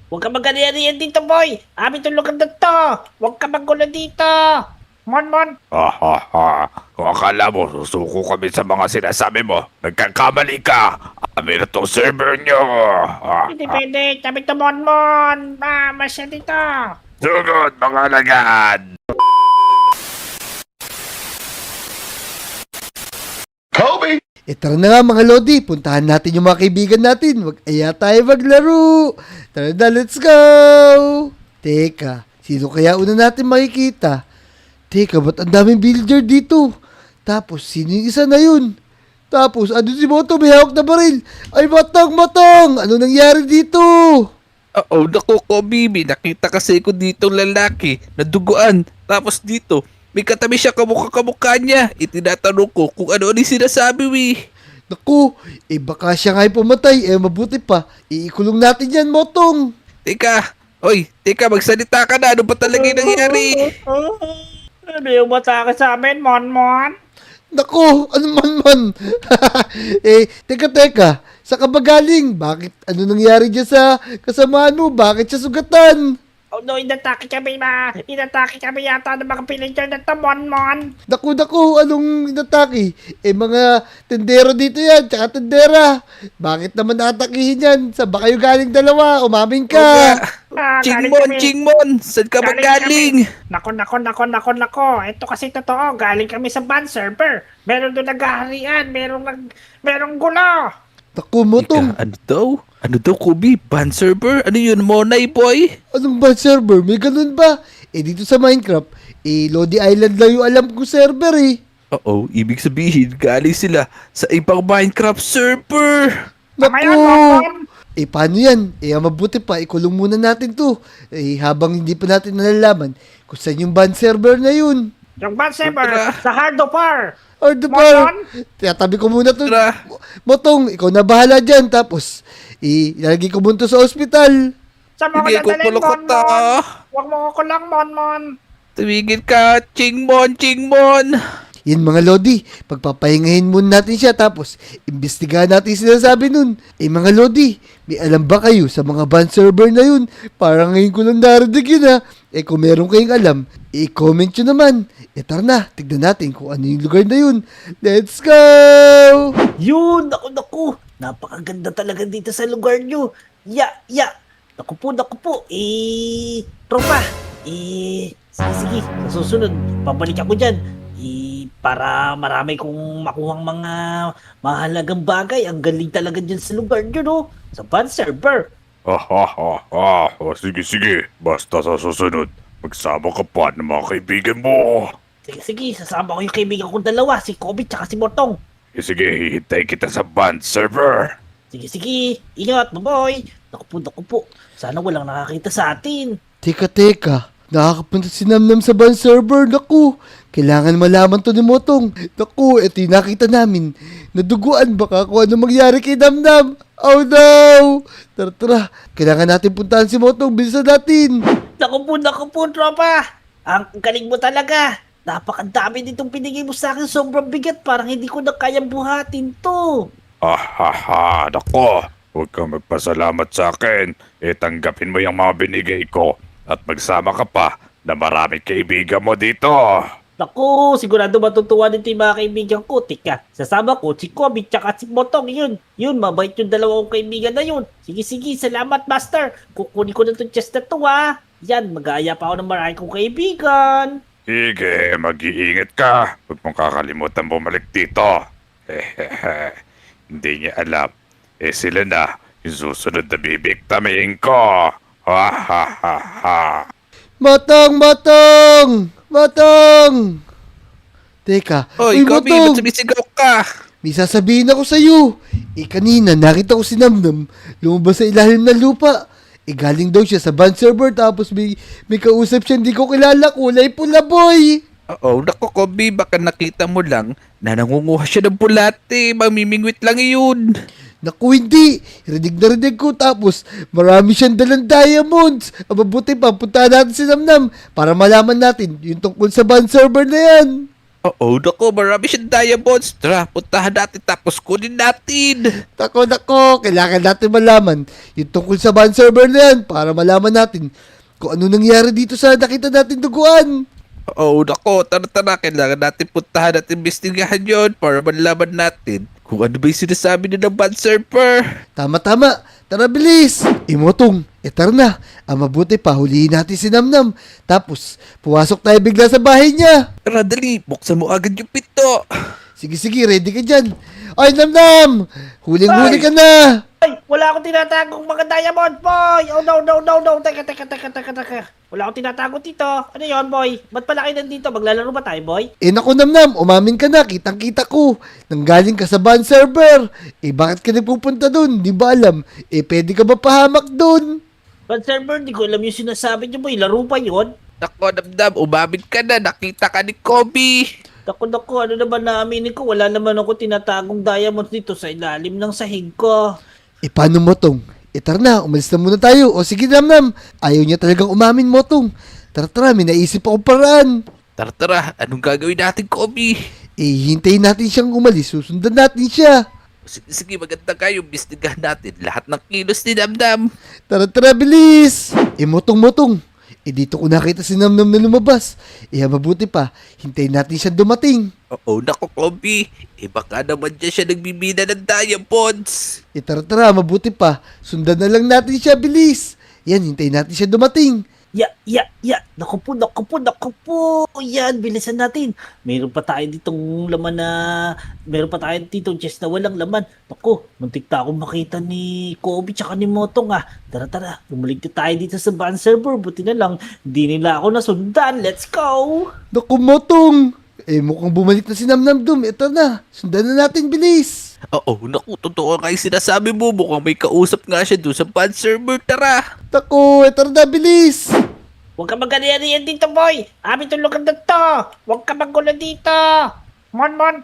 Huwag ka magalian dito, boy! Amin itong lugar na to! Huwag ka magulo dito! Mon! Kung akala mo, susuko kami sa mga sinasabi mo, nagkakamali ka. Amin na tong server nyo. Hindi pwede! Sabi ito, Mon! Masya dito! Sugod, mga lagad. Tara na nga mga Lodi, puntahan natin yung mga kaibigan natin. Mag-aya tayo maglaro. Tara na, let's go! Teka, sino kaya una natin makikita? Teka, ba't ang daming builder dito? Tapos, sino yung isa na yun? Tapos, ano si Moto, may hawak na baril. Ay, matang! Ano nangyari dito? Oo, naku ko, Bibi. Nakita kasi ko ditong lalaki na duguan. Tapos dito, may katabi siya kamukha niya. Itinatanong ko kung ano yung sinasabi, wi. Naku, baka siya nga'y pumatay. Mabuti pa. Iikulong natin yan, Motong. Teka, magsalita ka na. Ano ba talaga yung nangyari? Ano yung matake sa amin, Mon? Naku, ano man. Teka. Sa ka ba galing? Bakit? Ano nangyari dyan sa kasamaan mo? Bakit siya sugatan? Oh no, inatake kami yata ng mga pilinter na to, Mon! Naku, anong inatake? Mga tendero dito yan, tsaka tendera. Bakit naman atakihin yan? Saan ba kayo galing dalawa? Umamin ka. Chingmon, saan ka ba galing? Nako. Ito kasi totoo. Galing kami sa ban server. Meron doon naghaharian. Merong gulo. Naku, Motong. Ano daw, Kubi? Ban server? Ano yun, Monay boy? Anong ba server? May ganun ba? Dito sa Minecraft, Lodi Island lang yung alam kong server Oo, ibig sabihin, galing sila sa ibang Minecraft server. Tama yan, Naku! Mon! Paano yan? Mabuti pa, ikulong muna natin to. Habang hindi pa natin nalalaman kung saan yung ban server na yun. Yung ban server Tara. sa Hard of War. Or the Mon! bar. Tiyatabi ko muna to. Tara. Motong, ikaw na bahala dyan. Tapos, ilalagay ko muna to sa ospital. Saan mo ko Hindi ko dadalhin, kulukot Mon? na. Huwag mo ko kulang, Mon. Tumigil ka, Chingmon. Yan mga Lodi, pagpapahingahin muna natin siya. Tapos, imbestigahan natin yung sinasabi nun. Mga Lodi, may alam ba kayo sa mga ban server na yun? Parang ngayon ko lang narinig yun kung meron kayong alam, i-comment nyo naman. Tara na, tignan natin kung ano yung lugar na yun. Let's go! Yun, naku. Napakaganda talaga dito sa lugar nyo. Ya. Naku po. Tropa. Sige. Sa susunod, pabalik ako dyan. Para marami kong makuhang mga mahalagang bagay. Ang galing talaga dyan sa lugar nyo, no? Sa ban server. Sige. Basta sa susunod, magsama ka pa ng mga kaibigan mo. Sige, sasama ko yung kaibigan kong dalawa, si Kobe tsaka si Motong. Sige, hihintay kita sa band server. Sige, ingat, boy. Naku po. Sana walang nakakita sa atin. Teka. Nakakapunta si Namnam sa ban server. Naku, kailangan malaman to ni Motong. Naku, ito yung nakita namin. Naduguan baka kung ano mangyari kay Namnam. Oh no! Tara. Kailangan natin puntahan si Motong. Bilisan natin. Naku po, tropa. Ang galing mo talaga. Napakadami nitong pinigay mo sa akin. Sobrang bigat. Parang hindi ko na kayang buhatin to. Nako. Huwag kang magpasalamat sa akin. Tanggapin mo yung mga binigay ko. At magsama ka pa na maraming kaibigan mo dito. Naku, sigurado matutuwa dito yung mga kaibigan ko. Tika, sasama ko si Kobe tsaka si Motong. Yun, mabait yung dalawang kaibigan na yun. Sige, salamat, Master. Kukunin ko na itong chest na to, Yan, mag-aaya pa ako ng maraming kong kaibigan. Sige, mag-iingat ka. Huwag mong kakalimutan bumalik dito. Hindi niya alam. Sila na yung susunod na bibiktamin ko. Matong! Teka. Oy, Kobi, ba't sumisigaw ka? May sasabihin ako sa'yo. Kanina, nakita ko si Namnam lumabas sa ilalim ng lupa. Galing daw siya sa ban server tapos may kausap siya hindi ko kilala. Kulay pula, boy. Oo, naku, Kobi, baka nakita mo lang na nangunguha siya ng bulate. Mamimingwit lang yun. Naku, hindi. Rinig ko. Tapos, marami siyang dalang diamonds. Mabuti pa, punta natin si Namnam para malaman natin yung tungkol sa ban server na yan. Oo, naku, marami siyang diamonds. Tara, puntahan natin tapos kunin natin. Nako, kailangan natin malaman yung tungkol sa ban server na yan para malaman natin kung ano nangyari dito sa nakita natin duguan. Oo, naku, tara, kailangan natin puntahan at investigahan yon para malaman natin kung ano ba yung sinasabi nila ng bad server. Tama. Tara, bilis! Imotong, etar na. Ang mabuti pa, hulihin natin si Namnam. Tapos, puwasok tayo bigla sa bahay niya. Tara, dali, buksan mo agad yung pinto. Sige, ready ka dyan. Ay, Namnam! Huling-huli ka na! Ay, wala akong tinatagong mga diamond, boy! Oh, no. Teka. Wala akong tinatago dito. Ano yon, boy? Ba't pala kayo nandito? Maglalaro ba tayo, boy? Naku, Namnam, umamin ka na. Kitang-kita ko. Nanggaling ka sa ban server. Bakit ka nagpupunta dun? Di ba alam? Pwede ka ba pahamak dun? But server, di ko alam yung sinasabi niyo, boy. Laro pa yon. Nako, Namnam, umamin ka na. Nakita ka ni Kobe. Naku, ano naman naaminin ko? Wala naman ako tinatagong diamonds dito sa ilalim ng sahig ko. Paano, Motong? Tara na, umalis na muna tayo. O sige, Namnam. Ayaw niya talagang umamin, Motong. Tara, may naisip akong paraan. Tara, anong gagawin natin, Kobe? Hintayin natin siyang umalis. Susundan natin siya. Sige, maganda kayo. Bistigahan natin lahat ng kilos ni Namnam. Tara, bilis! Motong. Dito ko nakita si Namnam na lumabas. Mabuti pa, hintayin natin siya dumating. Oo, naku, Kobe. Baka naman dyan siya nagbibida ng diamonds. Tara, mabuti pa. Sundan na lang natin siya, bilis. Yan, hintayin natin siya dumating. Ya. Naku po. Yan, bilisan natin. Meron pa tayo ditong chest na walang laman. Naku, muntik na akong makita ni Kobe tsaka ni Motong ah. Tara, bumalik na tayo dito sa ban server. Buti na lang, di nila ako nasundan. Let's go! Naku, Motong. Mukhang bumalik na si Namnam dum. Ito na, sundan na natin, bilis. Oo, naku, totoo nga yung sinasabi mo. Mukhang may kausap nga siya doon sa bad server. Tara! Naku, tara na, bilis. Huwag ka magalian dito, boy. Amin tulugan na to. Huwag ka magulo dito. Mon.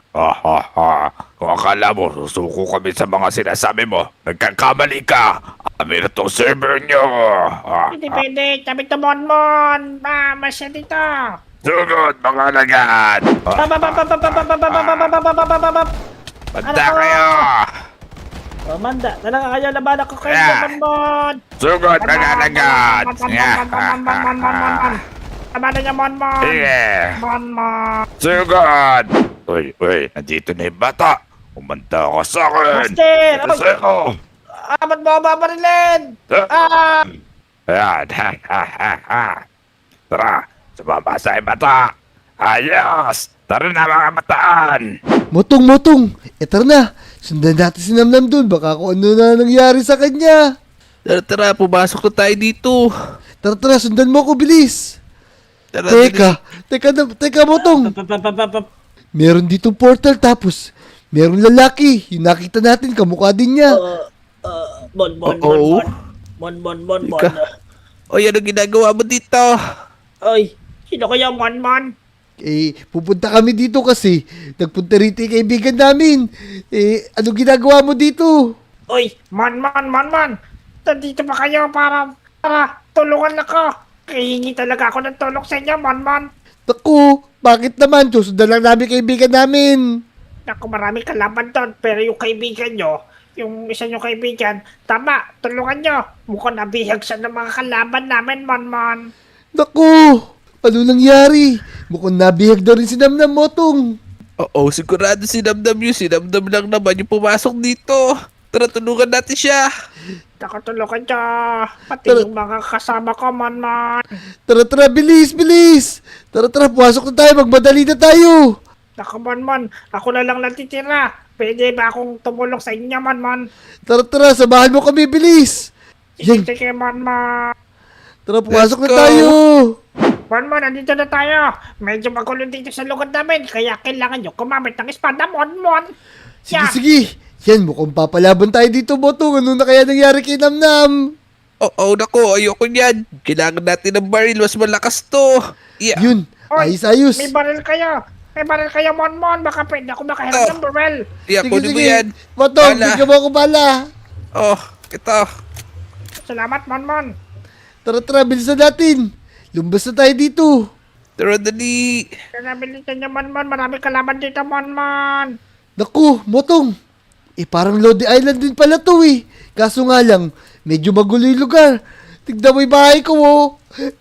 Kung akala mo, susuko kami sa mga sinasabi mo, nagkakamali ka. Amin na tong server nyo. Hindi pwede. Sabi to, Mon. Masya dito. Sugod, mga lagat. Banda kayo. Manda, talaga kaya laban ako kayo, Yeah. Mon. Sugod, mga lagat. Labanan niya, Mon. Sige. Mon. Sugod. Uy, nandito na yung bata. Umanda ka sa akin. Master! Ano sa'yo? Ba't mo ako babarilin? Ayan, Tara, sumama sa bata. Ayos. Tara na, mga mataan. Motong. Tara na, sundan natin si Namnam dun. Baka kung ano na nangyari sa kanya. Tara, pumasok na tayo dito. Tara, sundan mo ako, bilis. Tara, Teka, Motong. Meron dito portal tapos meron lalaki. Yung nakita natin, kamukha din niya. Mon. Oo. Mon. Ika. O, ano ginagawa mo dito? Ay, sino kaya Mon? Pupunta kami dito kasi nagpunta rito yung kaibigan namin. Ano ginagawa mo dito? Oy, Mon. Nandito pa kayo para tulungan ako. Hihingi talaga ako ng tulong sa inyo, Mon. Naku, bakit naman? Susundan lang namin kaibigan namin. Naku, marami kalaban doon. Pero yung kaibigan nyo, yung isa nyo kaibigan, tama, tulungan nyo. Mukhang nabihag siya ng mga kalaban namin, Mon. Naku, ano nangyari? Mukhang nabihag daw rin si Namnam, Motong. Oo, sigurado si Namnam yun. Si Namnam lang naman yung pumasok dito. Tara, tulungan natin siya. Nakatulungan nyo. Pati Tara. yung mga kasama ko, Mon. Tara, bilis. Tara, pumasok na tayo, magmadali na tayo. Naku, Mon. Ako na lang natitira. Pwede ba akong tumulong sa inyo, Mon? Tara, samahan mo kami, bilis. Yan, Sige, Mon. tara, pumasok na Let's go. tayo. Mon, nandito na tayo. Medyo magulo dito sa lugar namin. Kaya kailangan nyo kumamit ng espada, Mon. Sige. Yan, mukhang papalaban tayo dito, Motong. Ano na kaya nangyari kay Namnam? Oo, naku, ayoko niyan. Kailangan natin ng baril. Mas malakas to. Yeah. Yun, Oy, ayos. May baril kayo, Mon. Baka pwede ako makahiram ng baril. Yeah, kunin mo yan. Motong, Bala. bigyan mo ako bala. Oh, ito. Salamat, Mon. Tara, bilisan natin. Lumbas na tayo dito. Tara, dali. Nabilisan niyo, Manman. Marami kalaban dito, Manman. Naku, Motong. Parang Lodi Island din pala to Kaso nga lang, medyo magulo yung lugar. Tignan mo yung bahay ko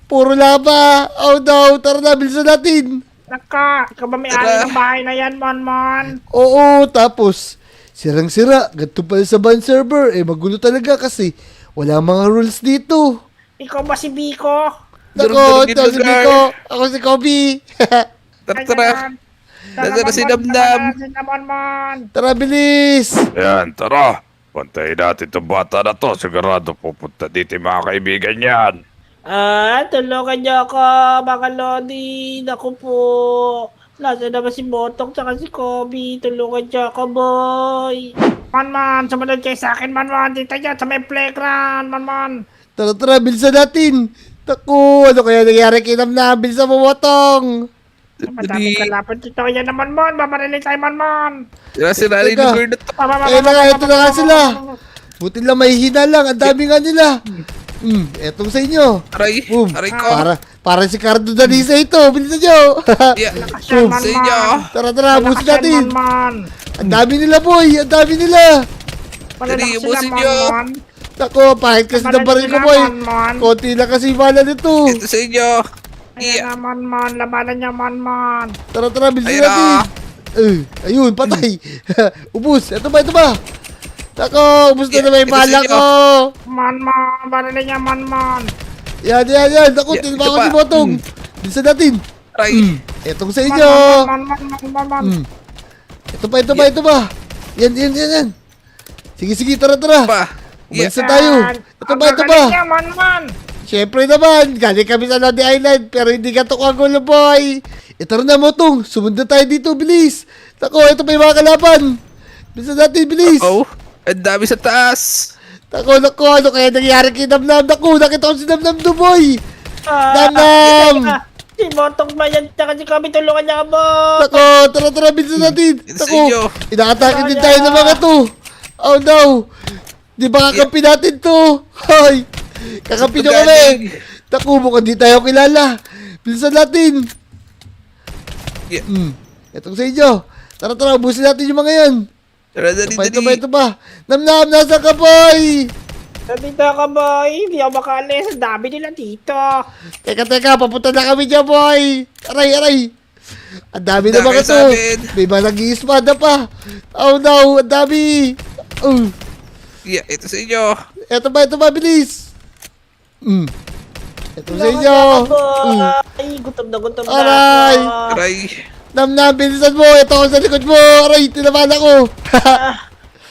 Puro lava. Oh no, tara na, bilisan natin. Naka, ikaw ba may-ari ng bahay na yan, Manman? Oo, tapos, sirang-sira. Ganito pala sa ban server. Magulo talaga kasi wala mga rules dito. Ikaw ba si Biko? Nako, Durug-durugin ito si lugar. Biko. Ako si Kobe. Tara, tara. Nasaan na si Damdam? Manman. Tara, bilis. Yan, tara. Pantayin natin itong bata na to. Sigurado pupunta dito yung mga kaibigan yan. Tulungan niyo ako, mga Lodi. Naku po. Nasa naman si Motong tsaka si Kobe. Tulungan niyo ako, boy. Manman, sumunod kayo sa akin, Manman. Dito yan, sa may playground, Manman. Tara, bilisan natin. Naku, ano kaya nangyari kay Namnam? Bilisan mo, Motong. Madami Dali. kalaban dito. Yan na, Manman. Babarilin tayo, Manman. Sira-sira yung Teka. lugar na to. Ayun na nga, ito na nga sila. Buti lang may hina lang. Ang dami nga nila. Etong sa inyo. Aray, Boom. aray ko. Para si Cardo Danisa ito. Bilisan nyo. Yeah. Boom. Sa inyo. Tara, busin natin. Manman. Ang dami nila, boy. Ang dami nila. Malalakas Dali, sila, ubusin niyo. Manman. Nako, pahit kasi ng baril ko, boy. Konti lang kasi bala nito. Ito sa inyo. Ayan na, Manman. Labanan niya, Manman. Tara, bilisan Ayun natin. Ayun, patay. Ubus. Ito ba? Nako, ubus na Yeah, naman yung ito sa bala inyo. ko. Manman. Barilin niya, Manman. Yan. Nako, Yeah, tinba ito ko pa. si Botong. Bilisan natin. Aray. Etong sa inyo. Manman. Ito pa. Yan. Sige, tara. Pa. Umalis Yeah. na tayo. Ito ba? Niya, Manman. Siyempre naman, galing kami sa Lodi Island, pero hindi ka to kagulo, boy. Ito na, Motong. Sumunod tayo dito, bilis. Tako, ito pa yung mga kalaban. Bilisan natin, bilis. Oh, ang dami sa taas. Tako, ano kaya nangyari kay Namnam? Naku, nakita ko si Namnam do, boy. Yan Namnam! na. Si Motong ba yan? Tsaka si Kobe, tulungan niyo ako, boy. Tako, tara, bilisan natin. Ito sa Tako, inyo. inaatake din tayo ng mga to. Oh no. Di ba kakampi natin to? Hoy, kakampi nyo Saan to kami. galing? Tako, mukhang di tayo kilala. Bilisan natin. Yeah. Itong sa inyo. Tara, ubusin natin yung mga yan. Tara, dali, Ito ba? Namnam, nasa ka, boy? Nandito ako, boy. Hindi ako makalis. Ang dami nila dito. Teka, papunta na kami dyan, boy. Aray. Ang dami na Dami mga sa to. amin. May mga nag-iispada pa. Oh no, ang dami. Yeah, ito sa inyo. Ito ba, bilis. Ito sa Tulungan inyo. niyo ako, boy. Gutom na Aray. ako. Aray. Namnam, bilisan mo. Ito ako sa likod mo. Aray, tinaman ako.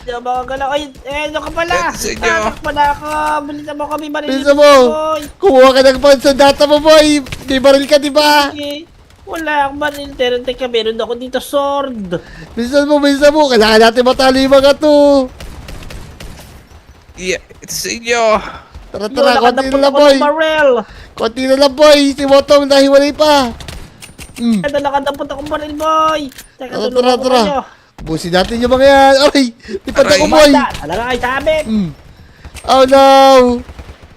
Hindi ako makagalaw. Ay, ano ka pala? Ito sa inyo. Tatakpan na ako. Bilisan mo kami marilin. Bilisan mo. Boy. Kumuha ka ng pan sa data mo, boy. May baril ka, di ba? Sige. Wala akong maril. Teka, meron ako dito sword. Bilisan mo. Kailangan natin matalo yung mga to. Yeah, ito sa inyo. Tara, Yun, konti na nakadapot lang, ako boy. ng barrel. Konti na lang, boy. Si Motong nahiwalay pa. Ito, nakadapot akong barrel, boy. Teka, Tara, tulungan ko kayo. Busin natin yung mga yan. Aray, lipad Aray. ako, boy. Manda, talaga kayo sa amin. Oh, no.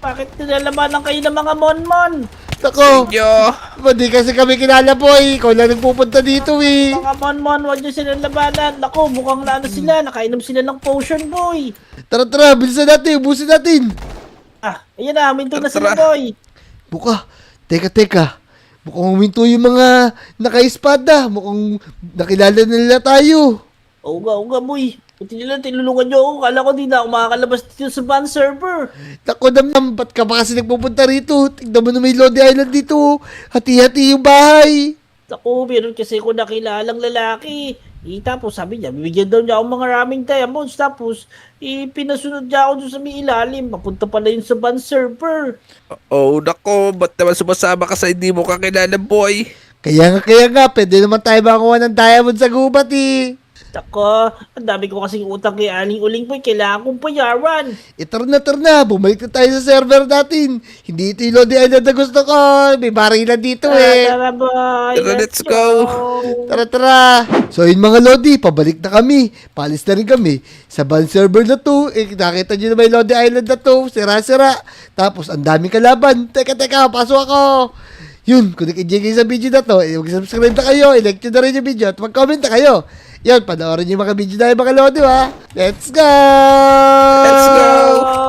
Bakit nilalabanan kayo ng mga monmon? Tako, Inyo. hindi kasi kami kilala, boy. Ikaw lang nagpupunta dito, eh. Mga monmon, huwag nyo silang labanan. Naku, mukhang naano sila. Nakainom sila ng potion, boy. Tara, bilisan natin. Ubusin natin. Ayan na, minto na sila, Tara. boy. Buka, teka. Mukhang huminto yung mga naka-espada. Mukhang nakilala na nila tayo. Oo nga, boy. Buti nila, tinulungan nyo ako. Kala ko di na ako makakalabas dito sa ban server. Tako, Namnam, ba't ka ba kasi nagpupunta rito? Tignan mo na may Lodi Island dito. Hati-hati yung bahay. Naku, meron kasi ako nakilalang lalaki. Tapos sabi niya, bibigyan daw niya ako mga raming diamonds. Tapos, pinasunod niya ako doon sa may ilalim. Papunta pala yun sa ban server. Oh, nako. Ba't naman sumasama ka sa hindi mo kakilala, boy? Kaya nga, pwede naman tayo makakuha ng diamond sa gubat, eh. Ako, ang dami ko kasing utang kay Aling Uling Boy. Kailangan kong payaran. Tara na. Bumalik na tayo sa server natin. Hindi ito yung Lodi Island na gusto ko. May barilan dito, eh. Tara, boy. Tara, let's go. Tara. So yun mga Lodi, pabalik na kami. Palis na rin kami. Sa ban server na to, nakita nyo na may Lodi Island na to. Sira-sira. Tapos ang daming kalaban. Teka, pasok ako. Yun, kung nag-enjoy kayo sa video na to, mag-subscribe na kayo, i-like nyo na rin yung video at mag-comment na kayo. Yun, panoorin yung mga video na yung mga lodi, ha? Let's go! Let's go!